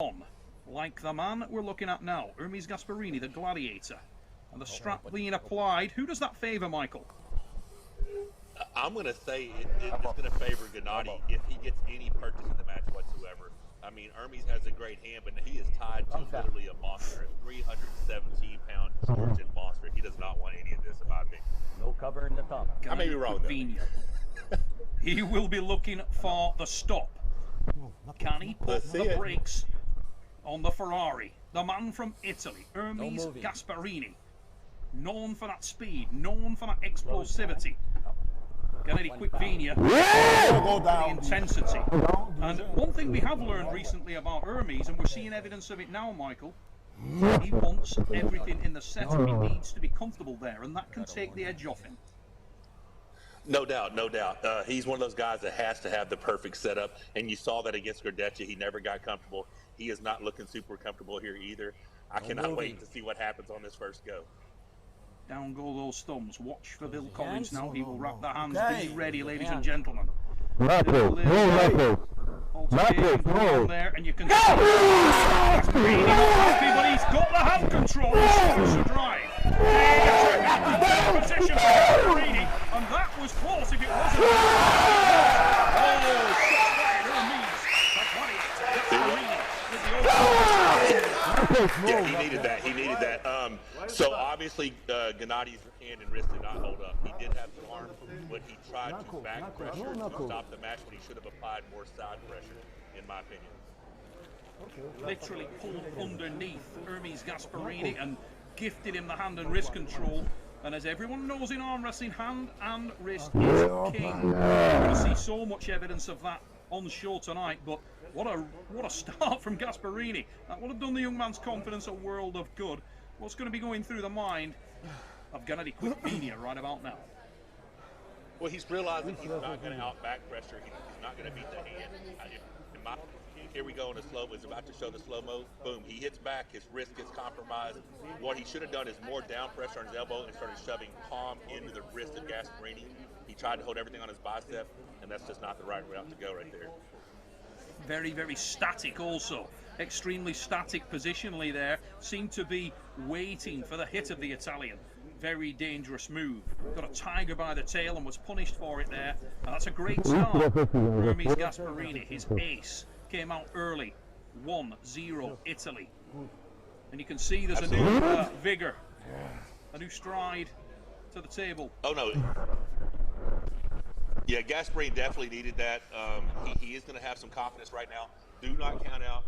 on, like the man we're looking at now, Hermes Gasparini, the gladiator. And the strap being applied. Who does that favour, Michael? I'm going to say it's going to favor Genadi if he gets any purchase in the match whatsoever. I mean, Hermes has a great hand, but he is tied to literally a monster, a 317-pound Georgian monster. He does not want any of this, in my opinion. No cover in the top. I may be wrong, though. He will be looking for the stop. Can he put the brakes on the Ferrari? The man from Italy, Hermes Gasparini. Known for that speed, known for that explosivity. Genadi Quickvinia, the intensity. And one thing we have learned recently about Hermes, and we're seeing evidence of it now, Michael, he wants everything in the setup. He needs to be comfortable there, and that can take the edge off him. No doubt, no doubt. He's one of those guys that has to have the perfect setup, and you saw that against Gardeccia. He never got comfortable. He is not looking super comfortable here either. I cannot wait to see what happens on this first go. Down go those thumbs. Watch for Bill Collins now. He will wrap the hands. Be ready, ladies and gentlemen. There, and you can see really not happy, but he's got the hand control. He starts to drive. Position for Gasparini, and that was close if it wasn't. Yeah, he needed that. He needed that. So obviously, Genadi's hand and wrist did not hold up. He did have the arm, but he tried to back pressure to stop the match, but he should have applied more side pressure, in my opinion. Literally pulled underneath Hermes Gasparini and gifted him the hand and wrist control. And as everyone knows in arm wrestling, hand and wrist is king. We're going to see so much evidence of that on the show tonight, but what a start from Gasparini. That would have done the young man's confidence a world of good. What's going to be going through the mind of Genadi Quickvinia right about now? Well, he's realizing he's not going to out-back pressure. He's not going to beat the hand. Here we go in the slow-mo. He's about to show the slow-mo. Boom. He hits back. His wrist gets compromised. What he should have done is more down pressure on his elbow and started shoving palm into the wrist of Gasparini. He tried to hold everything on his bicep, and that's just not the right route to go right there. Very, very static also. Extremely static positionally there. Seemed to be waiting for the hit of the Italian. Very dangerous move. Got a tiger by the tail and was punished for it there. Now that's a great start. Hermes Gasparini, his ace, came out early. 1-0 Italy. And you can see there's a new vigor, a new stride to the table. Oh no. Yeah, Gasparini definitely needed that. He is going to have some confidence right now. Do not count out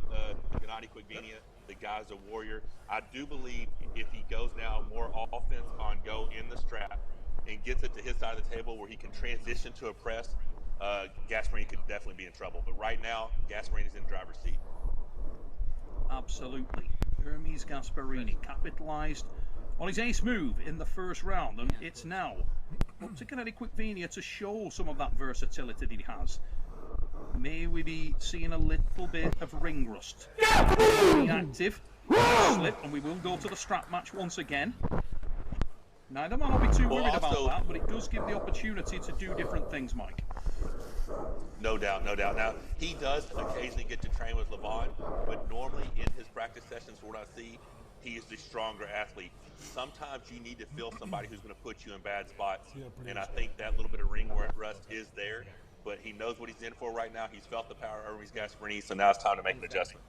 Genadi Quickvinia. The guy's a warrior. I do believe if he goes now more offense on go in the strap and gets it to his side of the table where he can transition to a press, Gasparini could definitely be in trouble. But right now, Gasparini's in the driver's seat. Absolutely. Hermes Gasparini capitalized on his ace move in the first round, and it's now up to Genadi Quickvinia to show some of that versatility that he has. May we be seeing a little bit of ring rust. Being active, slip, and we will go to the strap match once again. Neither man will be too worried about that, but it does give the opportunity to do different things, Mike. No doubt, no doubt. Now, he does occasionally get to train with Levon, but normally in his practice sessions, what I see, he is the stronger athlete. Sometimes you need to feel somebody who's going to put you in bad spots, and I think that little bit of ring rust is there, but he knows what he's in for right now. He's felt the power of Hermes Gasparini, so now it's time to make an adjustment.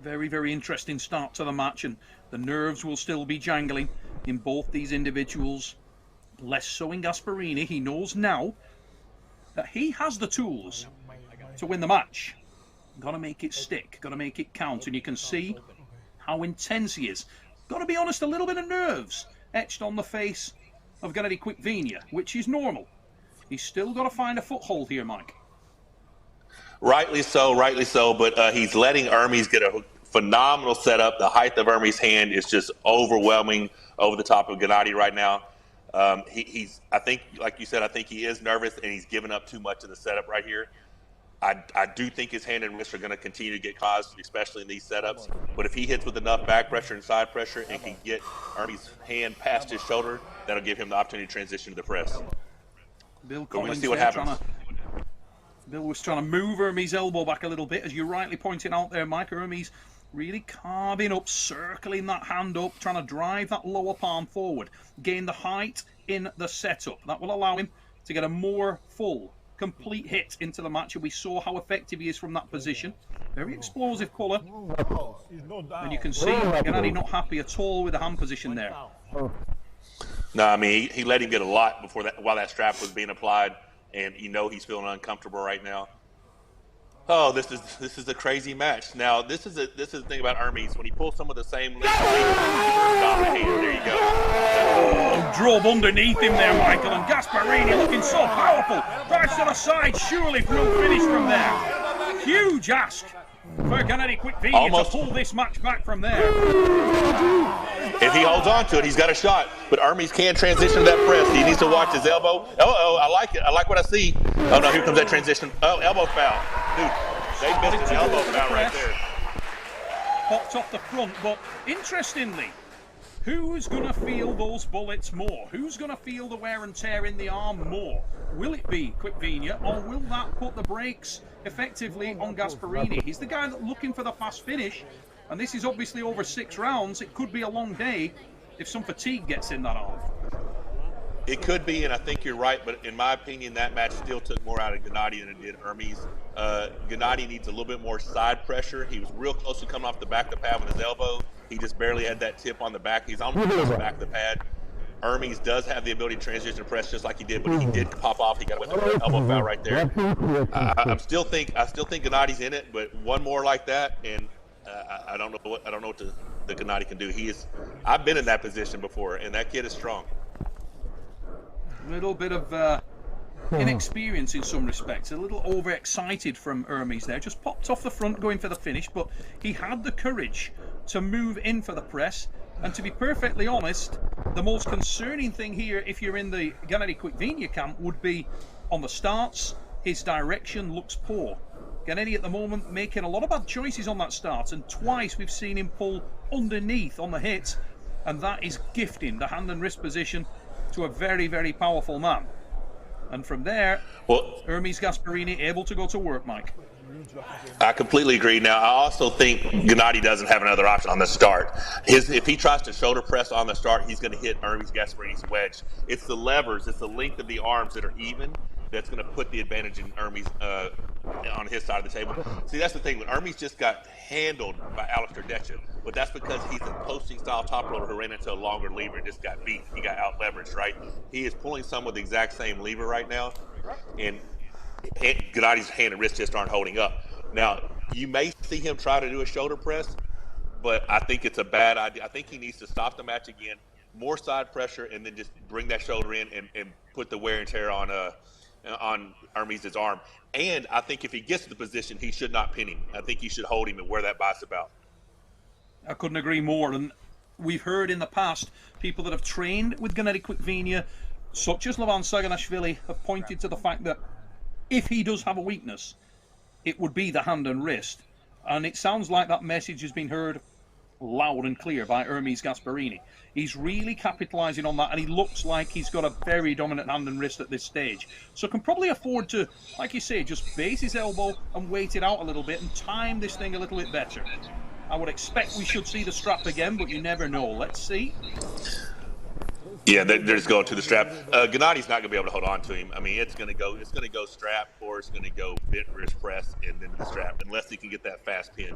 Very, very interesting start to the match, and the nerves will still be jangling in both these individuals. Less so in Gasparini. He knows now that he has the tools to win the match. Got to make it stick, got to make it count, and you can see how intense he is. Got to be honest, a little bit of nerves etched on the face of Genadi Quickvinia, which is normal. He's still got to find a foothold here, Mike. Rightly so, but he's letting Hermes get a phenomenal setup. The height of Hermes' hand is just overwhelming over the top of Genadi right now. I think, like you said, I think he is nervous and he's given up too much of the setup right here. I do think his hand and wrist are going to continue to get caused, especially in these setups. But if he hits with enough back pressure and side pressure and can get Hermes' hand past his shoulder, that'll give him the opportunity to transition to the press. Bill Collins, Collins see what happens. Bill was trying to move Ermes' elbow back a little bit, as you rightly pointed out there, Mike. Ermes really carving up, circling that hand up, trying to drive that lower palm forward, gain the height in the setup. That will allow him to get a more full, complete hit into the match, and we saw how effective he is from that position. Very explosive colour. And you can see Genadi not happy at all with the hand position there. No, I mean, he let him get a lot before that, while that strap was being applied, and you know he's feeling uncomfortable right now. Oh, this is a crazy match. Now, this is the thing about Ermes. When he pulls some of the same length, there you go. Oh, drove underneath him there, Michael, and Gasparini looking so powerful. Drives to the side, surely will finish from there. Huge ask for Genadi Quickvinia to pull this match back from there. If he holds on to it, he's got a shot. But Ermes can transition to that press. He needs to watch his elbow. Oh, I like it. I like what I see. Oh, no, here comes that transition. Oh, elbow foul. Dude, they missed an elbow foul right there. Popped off the front, but interestingly, who's going to feel those bullets more? Who's going to feel the wear and tear in the arm more? Will it be Quickvinia, or will that put the brakes effectively on Gasparini? He's the guy that's looking for the fast finish, and this is obviously over 6 rounds. It could be a long day if some fatigue gets in that arm. It could be, and I think you're right, but in my opinion, that match still took more out of Genadi than it did Ermes. Genadi needs a little bit more side pressure. He was real close to coming off the back of the pad with his elbow. He just barely had that tip on the back. He's almost on the back of the pad. Ermes does have the ability to transition press just like he did, but he did pop off. He got with the elbow foul right there. I still think Genadi's in it, but one more like that, and I don't know what the Genadi can do. I've been in that position before, and that kid is strong. A little bit of inexperience in some respects, a little overexcited from Ermes there. Just popped off the front going for the finish, but he had the courage to move in for the press. And to be perfectly honest, the most concerning thing here, if you're in the Genadi Quickvinia camp, would be on the starts, his direction looks poor. Genadi at the moment making a lot of bad choices on that start, and twice we've seen him pull underneath on the hit, and that is gifting the hand and wrist position to a very, very powerful man. And from there, Ermes Gasparini able to go to work, Mike. I completely agree. Now, I also think Genadi doesn't have another option on the start. If he tries to shoulder press on the start, he's going to hit Ermes Gasparini's wedge. It's the levers, it's the length of the arms that are even that's going to put the advantage in Ermes on his side of the table. See, that's the thing. Ermes just got handled by Alistair Detcha, but that's because he's a posting style top roller who ran into a longer lever and just got beat. He got out leveraged, right? He is pulling some with the exact same lever right now, and Genadi's hand and wrist just aren't holding up. Now, you may see him try to do a shoulder press, but I think it's a bad idea. I think he needs to stop the match again, more side pressure, and then just bring that shoulder in and put the wear and tear on Ermes' arm. And I think if he gets to the position, he should not pin him. I think he should hold him and wear that bicep out. I couldn't agree more. And we've heard in the past people that have trained with Genadi Quickvinia, such as Levan Saganashvili, have pointed to the fact that if he does have a weakness, it would be the hand and wrist. And it sounds like that message has been heard loud and clear by Ermes Gasparini. He's really capitalizing on that, and he looks like he's got a very dominant hand and wrist at this stage. So can probably afford to, like you say, just base his elbow and wait it out a little bit and time this thing a little bit better. I would expect we should see the strap again, but you never know. Let's see. Yeah, they're just going to the strap. Genadi's not going to be able to hold on to him. I mean, it's going to go strap, or it's going to go bent wrist press and then to the strap, unless he can get that fast pin.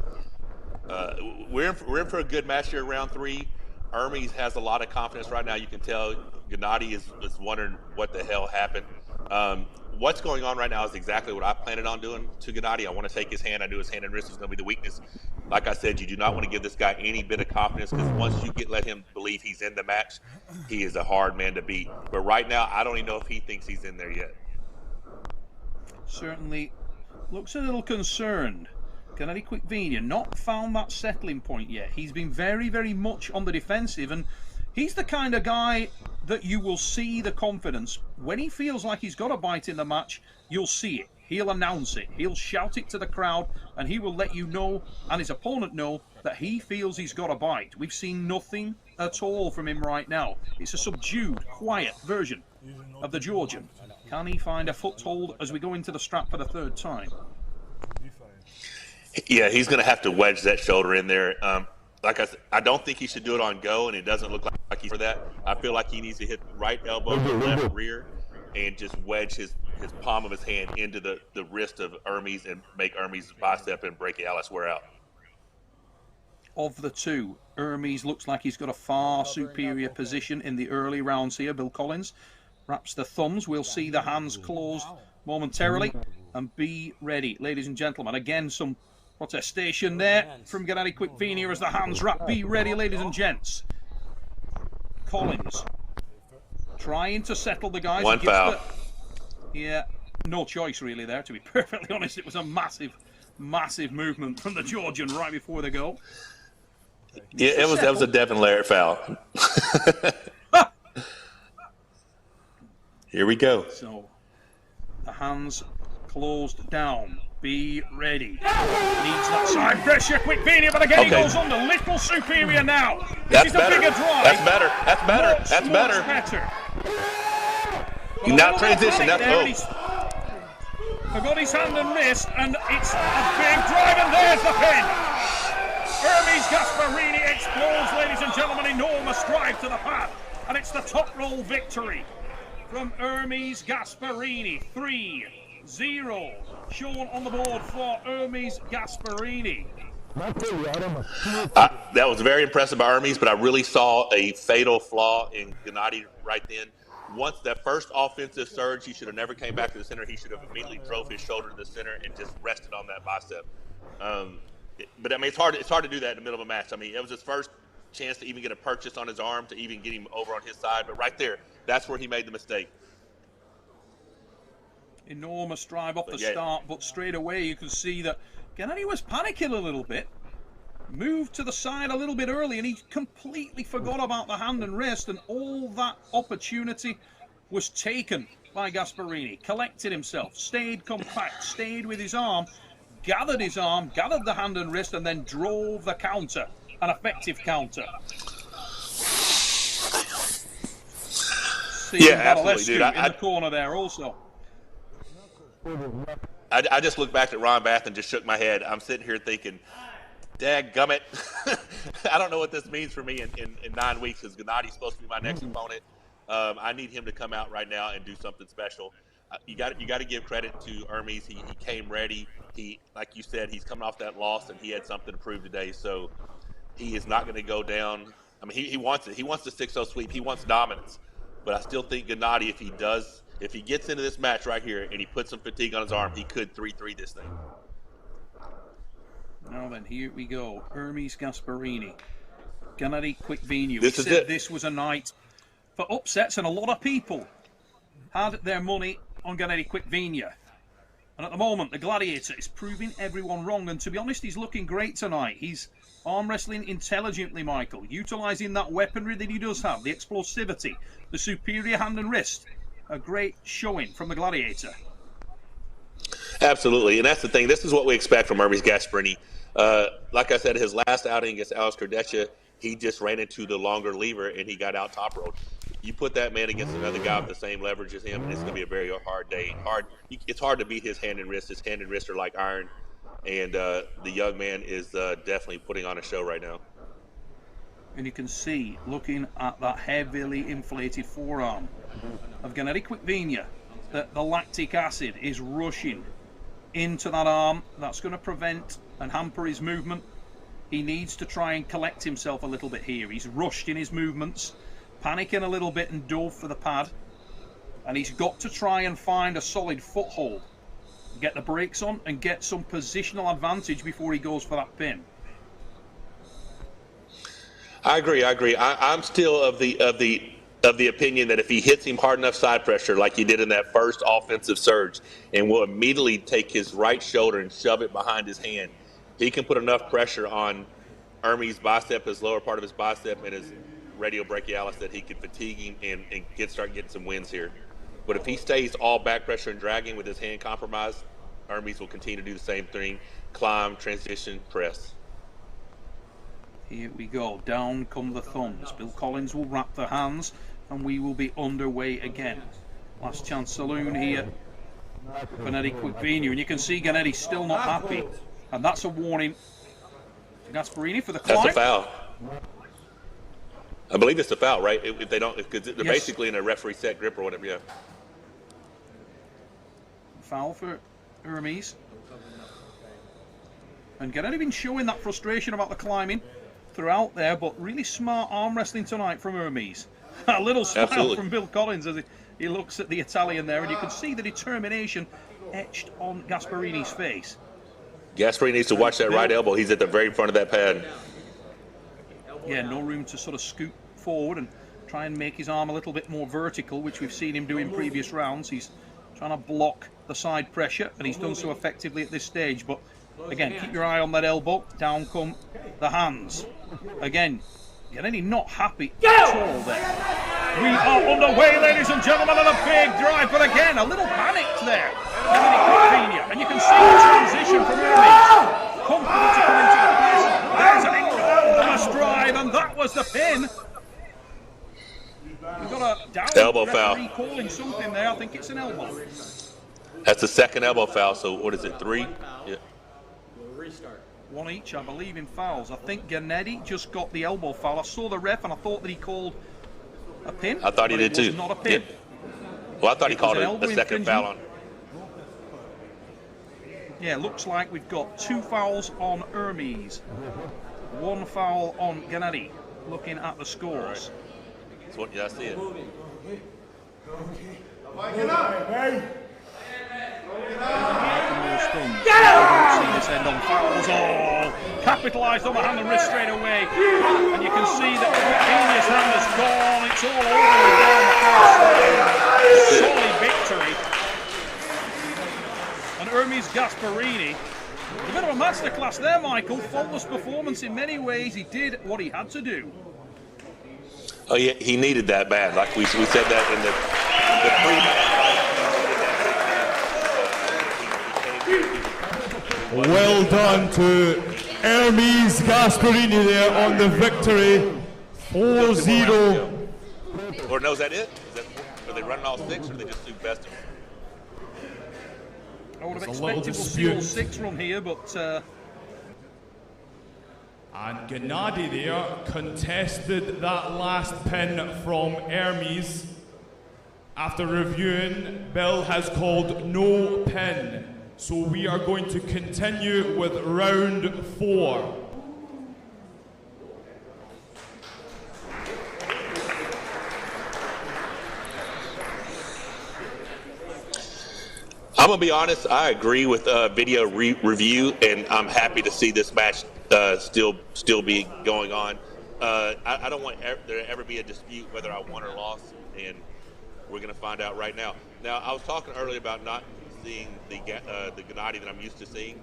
We're in for a good match here in round 3. Ermes has a lot of confidence right now. You can tell Genadi is wondering what the hell happened. What's going on right now is exactly what I planned on doing to Genadi. I want to take his hand. I knew his hand and wrist was going to be the weakness. Like I said, you do not want to give this guy any bit of confidence, because once you let him believe he's in the match, he is a hard man to beat. But right now, I don't even know if he thinks he's in there yet. Certainly looks a little concerned. Genadi Quickvinia not found that settling point yet. He's been very, very much on the defensive, and he's the kind of guy that you will see the confidence. When he feels like he's got a bite in the match, you'll see it. He'll announce it. He'll shout it to the crowd, and he will let you know, and his opponent know, that he feels he's got a bite. We've seen nothing at all from him right now. It's a subdued, quiet version of the Georgian. Can he find a foothold as we go into the strap for the third time? Yeah, he's going to have to wedge that shoulder in there. Like I said, I don't think he should do it on go, and it doesn't look like he's for that. I feel like he needs to hit right elbow to left rear and just wedge his palm of his hand into the wrist of Ermes and make Ermes' bicep and brachialis wear out. Of the two, Ermes looks like he's got a far superior position in the early rounds here. Bill Collins wraps the thumbs. We'll see the hands closed momentarily. And be ready, ladies and gentlemen. Again, some protestation there from Genadi Quickvenia as the hands wrap. Be ready, ladies and gents. Collins trying to settle the guys. One foul. Yeah, no choice really there, to be perfectly honest. It was a massive movement from the Georgian right before the goal. Yeah, that was a Devin Laird foul. Here we go. So the hands closed down. Be ready. Needs that side pressure. Quickvenia, but again he goes under. Little superior now. This is a bigger drive. That's better. Now transition. Forgot his hand and wrist, and it's a big drive, and there's the pin. Ermes Gasparini explodes, ladies and gentlemen. Enormous drive to the pad, and it's the top roll victory from Ermes Gasparini. 3-0 shown on the board for Ermes Gasparini. That was very impressive by Ermes, but I really saw a fatal flaw in Genadi right then. Once that first offensive surge, he should have never came back to the center. He should have immediately drove his shoulder to the center and just rested on that bicep. But I mean, it's hard to do that in the middle of a match. I mean, it was his first chance to even get a purchase on his arm, to even get him over on his side. But right there, that's where he made the mistake. Enormous drive off the start, but straight away you can see that Genadi was panicking a little bit. Moved to the side a little bit early, and he completely forgot about the hand and wrist, and all that opportunity was taken by Gasparini. Collected himself, stayed compact, stayed with his arm, gathered the hand and wrist, and then drove the counter, an effective counter. Yeah, absolutely, dude. In the corner there also. I just looked back at Ron Bath and just shook my head. I'm sitting here thinking, dadgummit. I don't know what this means for me in 9 weeks, because Genadi's supposed to be my next opponent. I need him to come out right now and do something special. You got to give credit to Ermes. He came ready. He, like you said, he's coming off that loss, and he had something to prove today. So he is not going to go down. I mean, he wants it. He wants the 6-0 sweep. He wants dominance. But I still think Genadi, if he gets into this match right here and he puts some fatigue on his arm, he could 3-3 this thing. Now then, here we go. Ermes Gasparini. Genadi Quickvenia. This was a night for upsets, and a lot of people had their money on Genadi Quickvenia. And at the moment, the Gladiator is proving everyone wrong. And to be honest, he's looking great tonight. He's arm wrestling intelligently, Michael. Utilising that weaponry that he does have. The explosivity. The superior hand and wrist. A great showing from the Gladiator. Absolutely. And that's the thing. This is what we expect from Ermes Gasparini. Like I said, his last outing against Alex Kardashev, he just ran into the longer lever and he got out top rolled. You put that man against another guy with the same leverage as him, and it's going to be a very hard day. It's hard to beat his hand and wrist. His hand and wrist are like iron, and the young man is definitely putting on a show right now. And you can see, looking at that heavily inflated forearm of Genadi Quickvenia, that the lactic acid is rushing into that arm. That's going to prevent and hamper his movement. He needs to try and collect himself a little bit here. He's rushed in his movements, panicking a little bit and dove for the pad. And he's got to try and find a solid foothold, get the brakes on and get some positional advantage before he goes for that pin. I agree. I'm still of the opinion that if he hits him hard enough side pressure like he did in that first offensive surge, and will immediately take his right shoulder and shove it behind his hand, he can put enough pressure on Ermes' bicep, his lower part of his bicep, and his radial brachialis that he could fatigue him and start getting some wins here. But if he stays all back pressure and dragging with his hand compromised, Ermes will continue to do the same thing: climb, transition, press. Here we go. Down come the thumbs. Bill Collins will wrap the hands, and we will be underway again. Last chance saloon here. Genadi Quickvenia, and you can see Genadi's still not happy, and that's a warning to Gasparini for the climb. That's a foul. I believe it's a foul, right? If they don't, because they're basically in a referee set grip or whatever. Yeah. Foul for Hermes. And Genadi been showing that frustration about the climbing throughout there, but really smart arm wrestling tonight from Hermes. A little smile from Bill Collins as he looks at the Italian there, and you can see the determination etched on Gasparini's face. Gasparini needs to watch that right elbow. He's at the very front of that pad. Yeah, no room to sort of scoot forward and try and make his arm a little bit more vertical, which we've seen him do in previous rounds. He's trying to block the side pressure, and he's done so effectively at this stage. But again, keep your eye on that elbow. Down come the hands. Again, Genadi not happy at all there. We are underway, ladies and gentlemen, on a big drive, but again, a little panicked there. Genadi Quickvenia, and you can see the transition from Hermes. Confident to come into the place. There's an enormous drive, and that was the pin. We've got a down elbow foul. Calling something there. I think it's an elbow. That's the second elbow foul. So what is it? 3? Yeah. One each, I believe, in fouls. I think Genadi just got the elbow foul. I saw the ref and I thought that he called a pin. I thought he did too. Not a pin. Yeah. Well, I thought he called it a second foul on. Yeah, looks like we've got 2 fouls on Hermes, 1 foul on Genadi. Looking at the scores. That's what I see it. See this end on fouls. Oh, capitalised on the hand and wrist straight away, and you can see that Quickvenia's hand is gone. It's all over the solid victory. And Hermes Gasparini, a bit of a masterclass there, Michael. Faultless performance in many ways. He did what he had to do. Oh yeah, he needed that bad. Like we said that in the pre-match. Well done to Hermes Gasparini there on the victory. 4-0. Or no, is that it? Are they running all 6, or they just do best of them? I would have expected we'll see all 6 from here, but... And Genadi there contested that last pin from Hermes. After reviewing, Bill has called no pin. So we are going to continue with round 4. I'm gonna be honest. I agree with video review, and I'm happy to see this match still be going on. I don't want there to ever be a dispute whether I won or lost, and we're gonna find out right now. Now, I was talking earlier about not seeing the Genadi that I'm used to seeing.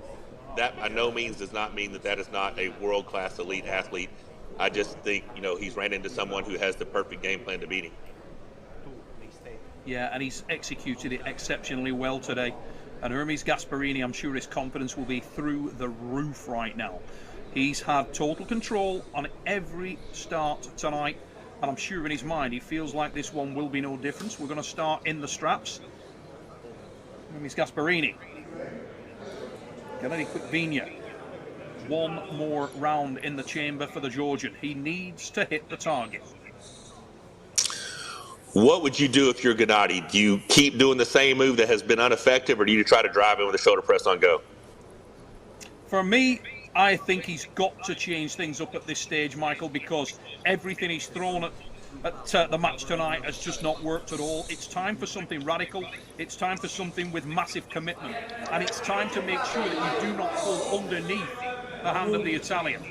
That by no means does not mean that is not a world-class elite athlete. I just think, he's ran into someone who has the perfect game plan to beat him. Yeah, and he's executed it exceptionally well today. And Hermes Gasparini, I'm sure his confidence will be through the roof right now. He's had total control on every start tonight, and I'm sure in his mind he feels like this one will be no difference. We're going to start in the straps. Hermes Gasparini. Genadi Quickvenia. One more round in the chamber for the Georgian. He needs to hit the target. What would you do if you're Genadi? Do you keep doing the same move that has been ineffective, or do you try to drive in with a shoulder press on go? For me, I think he's got to change things up at this stage, Michael, because everything he's thrown at the match tonight has just not worked at all. It's time for something radical. It's time for something with massive commitment. And it's time to make sure that you do not fall underneath the hand of the Italian.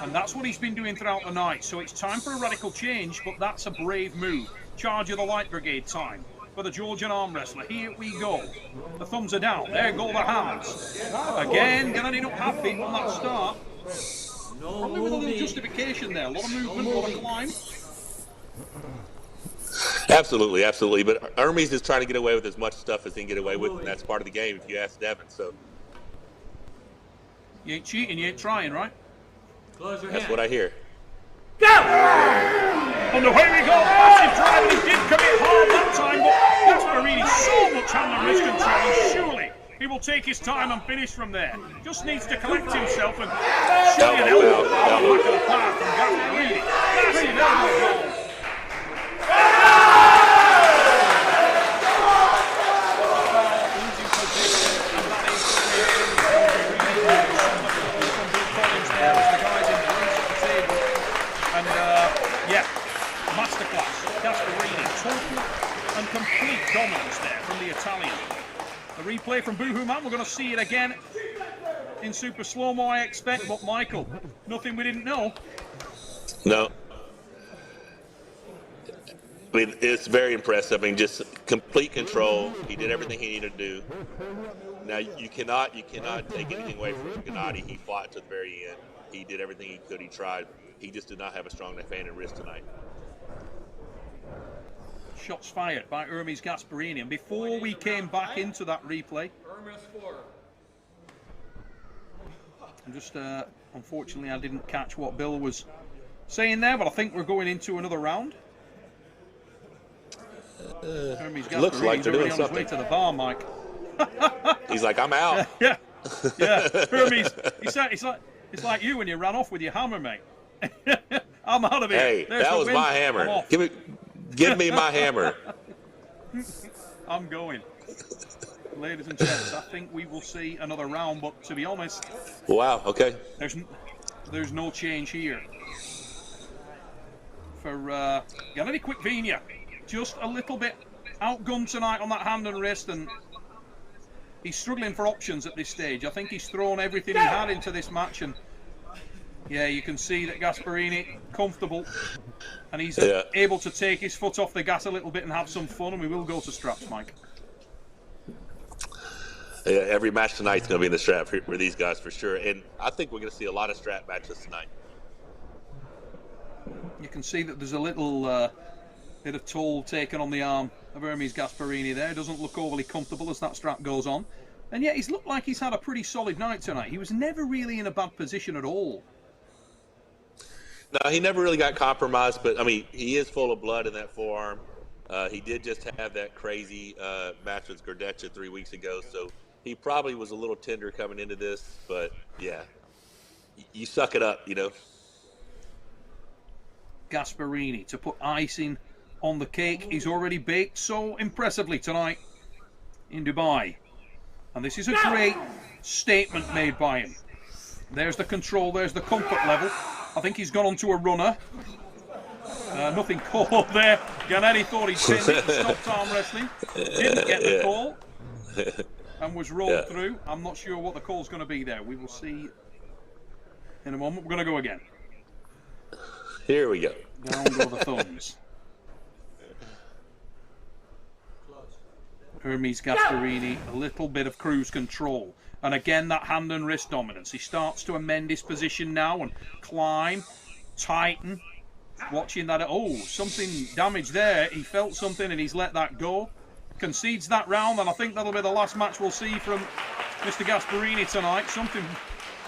And that's what he's been doing throughout the night. So it's time for a radical change, but that's a brave move. Charge of the Light Brigade time for the Georgian arm wrestler. Here we go. The thumbs are down. There go the hands. Again, Genadi not happy on that start. Probably with a little justification there. A lot of movement, a lot of climb. Absolutely, absolutely. But Hermes is trying to get away with as much stuff as he can get away with, and that's part of the game, if you ask Devin. So you ain't cheating, you ain't trying, right? That's what I hear. Go! And away we go. Massive drive, and he did commit hard that time, but Gasparini so much hand and wrist control, and surely he will take his time and finish from there. Just needs to collect himself and surely an elbow on the back of the path from Gasparini. Massive elbow goal. Yeah, masterclass. Gasparini, total and complete dominance there from the Italian. The replay from Boohoo Man, we're going to see it again in super slow-mo, I expect. But Michael, nothing we didn't know. No. I mean, it's very impressive. I mean, just complete control. He did everything he needed to do. Now, you cannot take anything away from Genadi. He fought to the very end. He did everything he could. He tried. He just did not have a strong enough hand and wrist tonight. Shots fired by Ermes Gasparini. And before we came back into that replay, I'm just, unfortunately, I didn't catch what Bill was saying there, but I think we're going into another round. Looks like they're doing on something. his way to the bar, Mike. He's like, I'm out. Yeah. Hermes, it's like you when you ran off with your hammer, mate. I'm out of here. Hey, that was my hammer. Give me my hammer. I'm going. Ladies and gents, I think we will see another round, but to be honest, wow, okay. There's no change here. For Genadi Quickvenia, just a little bit outgunned tonight on that hand and wrist, and he's struggling for options at this stage. I think he's thrown everything he had into this match, and yeah, you can see that Gasparini comfortable, and he's able to take his foot off the gas a little bit and have some fun, and we will go to straps, Mike. Yeah, every match tonight is going to be in the strap for these guys for sure, and I think we're going to see a lot of strap matches tonight. You can see that there's a little bit of toll taken on the arm of Ermes Gasparini there. Doesn't look overly comfortable as that strap goes on, and yet he's looked like he's had a pretty solid night tonight. He was never really in a bad position at all. No, he never really got compromised, but I mean, he is full of blood in that forearm. He did just have that crazy match with Gordecha 3 weeks ago, so he probably was a little tender coming into this, but yeah, you suck it up, you know. Gasparini to put icing on the cake. He's already baked so impressively tonight in Dubai, and this is a great statement made by him. There's the control, there's the comfort level. I think he's gone onto a runner. Nothing called there. Genadi thought he'd send it and stopped arm wrestling. Didn't get the call and was rolled through. I'm not sure what the call's going to be there. We will see in a moment. We're going to go again. Here we go. Down go the thumbs. Ermes Gasparini, a little bit of cruise control. And again, that hand and wrist dominance. He starts to amend his position now and climb, tighten. Watching that, oh, something damaged there. He felt something and he's let that go. Concedes that round, and I think that'll be the last match we'll see from Mr. Gasparini tonight. Something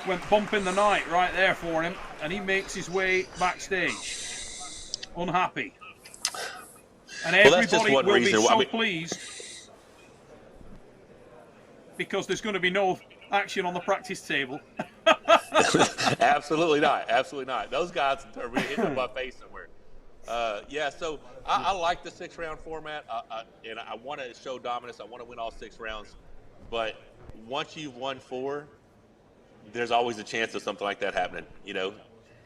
went bump in the night right there for him, and he makes his way backstage. Unhappy. And everybody will be so pleased because there's going to be no action on the practice table. Absolutely not. Absolutely not. Those guys are really hitting my face somewhere. Yeah, so I like the 6-round format, and I want to show dominance. I want to win all 6 rounds. But once you've won 4, there's always a chance of something like that happening. You know,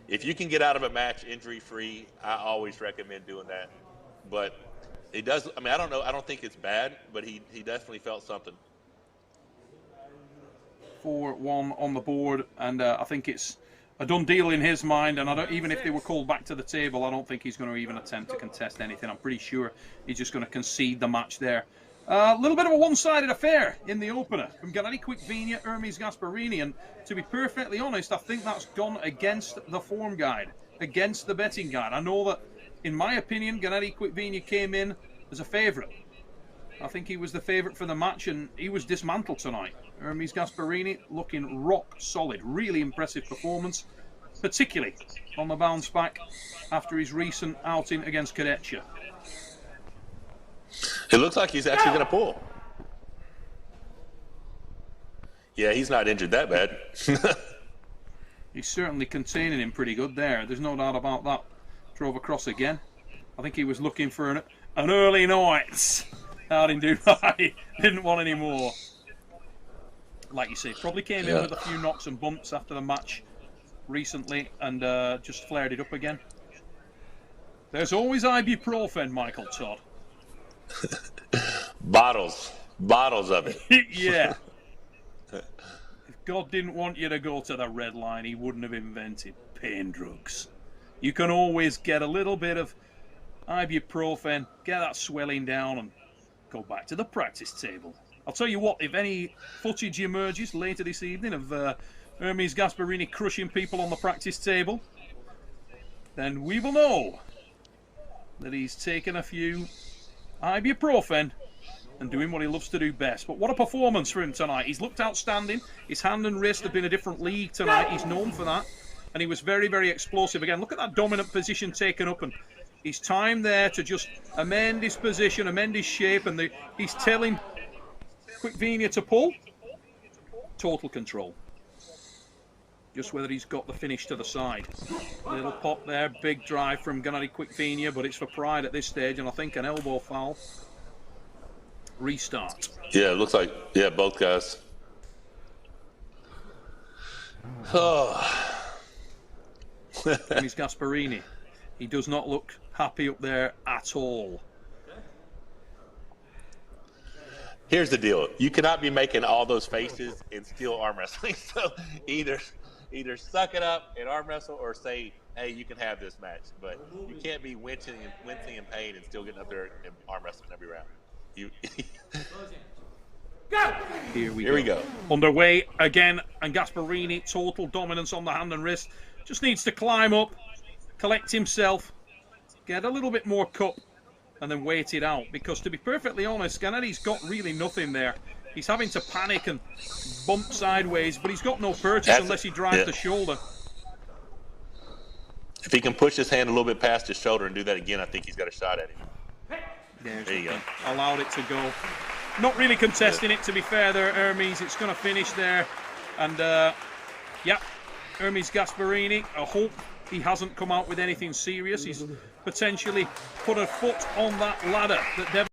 if you can get out of a match injury-free, I always recommend doing that. But it does. I mean, I don't know. I don't think it's bad, but he definitely felt something. 4-1 on the board, and I think it's a done deal in his mind, and I don't, even if they were called back to the table, I don't think he's going to even attempt to contest anything. I'm pretty sure he's just going to concede the match there. A little bit of a one-sided affair in the opener from Genadi Quickvenia, Ermes Gasparini, and to be perfectly honest, I think that's gone against the form guide, against the betting guide. I know that, in my opinion, Genadi Quickvenia came in as a favourite. I think he was the favourite for the match, and he was dismantled tonight. Ermes Gasparini looking rock solid. Really impressive performance. particularly on the bounce back after his recent outing against Kadetsha. It looks like he's actually going to pull. Yeah, he's not injured that bad. He's certainly containing him pretty good there. There's no doubt about that. Drove across again. I think he was looking for an early night out in Dubai. Didn't want any more. Like you say, probably came in with a few knocks and bumps after the match recently and just flared it up again. There's always ibuprofen, Michael Todd. Bottles of it. Yeah. If God didn't want you to go to the red line, he wouldn't have invented pain drugs. You can always get a little bit of ibuprofen, get that swelling down, and go back to the practice table. I'll tell you what, if any footage emerges later this evening of Ermes Gasparini crushing people on the practice table, then we will know that he's taken a few ibuprofen and doing what he loves to do best. But what a performance for him tonight. He's looked outstanding. His hand and wrist have been a different league tonight. He's known for that. And he was very, very explosive again. Look at that dominant position taken up, and his time there to just amend his position, amend his shape, and he's telling Quickvenia to pull. Total control. Just whether he's got the finish to the side. Little pop there, big drive from Genadi Quickvenia, but it's for pride at this stage, and I think an elbow foul. Restart. Yeah, it looks like, both guys. Oh. Ermes Gasparini. He does not look happy up there at all. Here's the deal. You cannot be making all those faces and still arm wrestling. So either suck it up and arm wrestle or say, hey, you can have this match. But you can't be wincing in pain and still getting up there and arm wrestling every round. Here we go. Underway again, and Gasparini, total dominance on the hand and wrist. Just needs to climb up, collect himself, get a little bit more cup, and then wait it out. Because to be perfectly honest, Genadi's got really nothing there. He's having to panic and bump sideways, but he's got no purchase unless he drives the shoulder. If he can push his hand a little bit past his shoulder and do that again, I think he's got a shot at him. There you go. Allowed it to go. Not really contesting it, to be fair there, Ermes. It's going to finish there. And, Ermes Gasparini, I hope he hasn't come out with anything serious. He's potentially put a foot on that ladder that